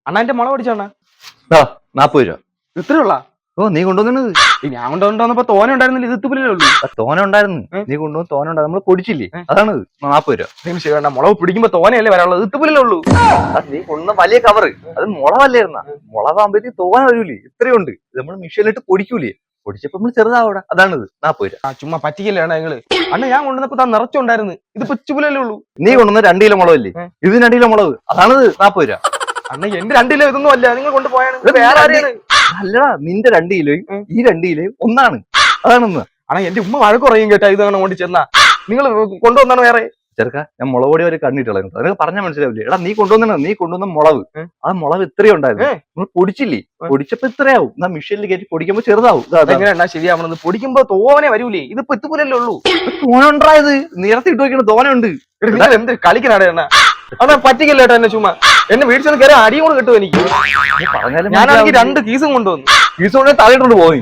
അണ്ണാ എന്റെ മുളക് പൊടിച്ചോ അണ്ണാ? 40 രൂപ. ഇത്രയുള്ള? ഓ നീ കൊണ്ടുവന്നത് ഞാൻ കൊണ്ടുവന്നപ്പോ തോനെ ഉണ്ടായിരുന്നില്ല, ഇത് ഇത്തുപില്ലേ ഉള്ളൂ. തോന ഉണ്ടായിരുന്നു. നീ കൊണ്ടുവന്ന് തോന ഉണ്ടായിരുന്നു. നമ്മൾ പൊടിച്ചില്ലേ, അതാണ് 40 രൂപ. ശരി, മുളക് പിടിക്കുമ്പോ തോനെയല്ലേ വരാനുള്ളത്, ഇത്തുപില്ലേ ഉള്ളൂ. നീ കൊണ്ടുവന്ന വലിയ കവറ് അത് മുളകല്ലായിരുന്ന. മുളകാകുമ്പോഴത്തേക്ക് തോന വരൂലേ, ഇത്രയുണ്ട്. ഇത് നമ്മൾ മിഷീനിലിട്ട് പൊടിക്കൂലേ, പൊടിച്ചപ്പോ നമ്മൾ ചെറുതാവൂടെ, അതാണിത് 40 രൂപ. ചുമ്മാ പറ്റിക്കല്ലേ നിങ്ങള്. അണ്ണ ഞാൻ കൊണ്ടുവന്നപ്പോ താൻ നിറച്ചുണ്ടായിരുന്നു, ഇത് ഇച്ചുപിലല്ലേ ഉള്ളൂ. നീ കൊണ്ടുവന്ന 2 കിലോ മുളകല്ലേ, ഇത് 2 കിലോ മുളക്, അതാണിത് 40 രൂപ. അണ്ണ എന്റെ 2 കിലോ ഇതൊന്നും അല്ല, നിങ്ങൾ കൊണ്ടുപോയാണ്. വേറെ ആരെയാണ്? അല്ലടാ, നിന്റെ 2 കിലോയും ഈ 2 കിലോയും ഒന്നാണ്, അതാണെന്ന്. അണ്ണാ എന്റെ ഉമ്മ വഴക്ക് കുറയും കേട്ടാ, ഇത് കൊണ്ട് ചെന്നാ. നിങ്ങൾ കൊണ്ടുവന്നാണ് വേറെ. ചെറുക്ക, ഞാൻ മുളക് പൊടി വരെ കണ്ണിട്ടുള്ളത് അതൊക്കെ പറഞ്ഞാൽ മനസ്സിലാവില്ലേ. എടാ നീ കൊണ്ടുവന്ന മുളക്, ആ മുളക് ഇത്രയും ഉണ്ടായിരുന്നു. നമ്മൾ പൊടിച്ചില്ലേ, പൊടിച്ചപ്പോ ഇത്രയാവും. എന്നാ മിഷീനിൽ കയറ്റി പൊടിക്കുമ്പോ ചെറുതാവും. എങ്ങനെയാ ശരിയാവണത്? പൊടിക്കുമ്പോ തോനെ വരൂലേ, ഇതിപ്പോ ഇത്തുപോലല്ലേ ഉള്ളൂ. തോന ഉണ്ടായത് നേരത്തെ ഇട്ട് നോക്കിയാണ്, തോന ഉണ്ട്. എന്ത് കളിക്കനാടേ അണ്ണാ? അതാ പറ്റിക്കല്ലേ ഏട്ടാ എന്നെ. ചുമ്മാ എന്നെ വീട്ടിൽ കയറി അടിയും കൂടെ കിട്ടും എനിക്ക്. പറഞ്ഞാലും ഞാനാണെങ്കിൽ 2 കീസും കൊണ്ടുവന്നു. കീസ് കൊണ്ട് തലയിട്ടുണ്ട് പോയി.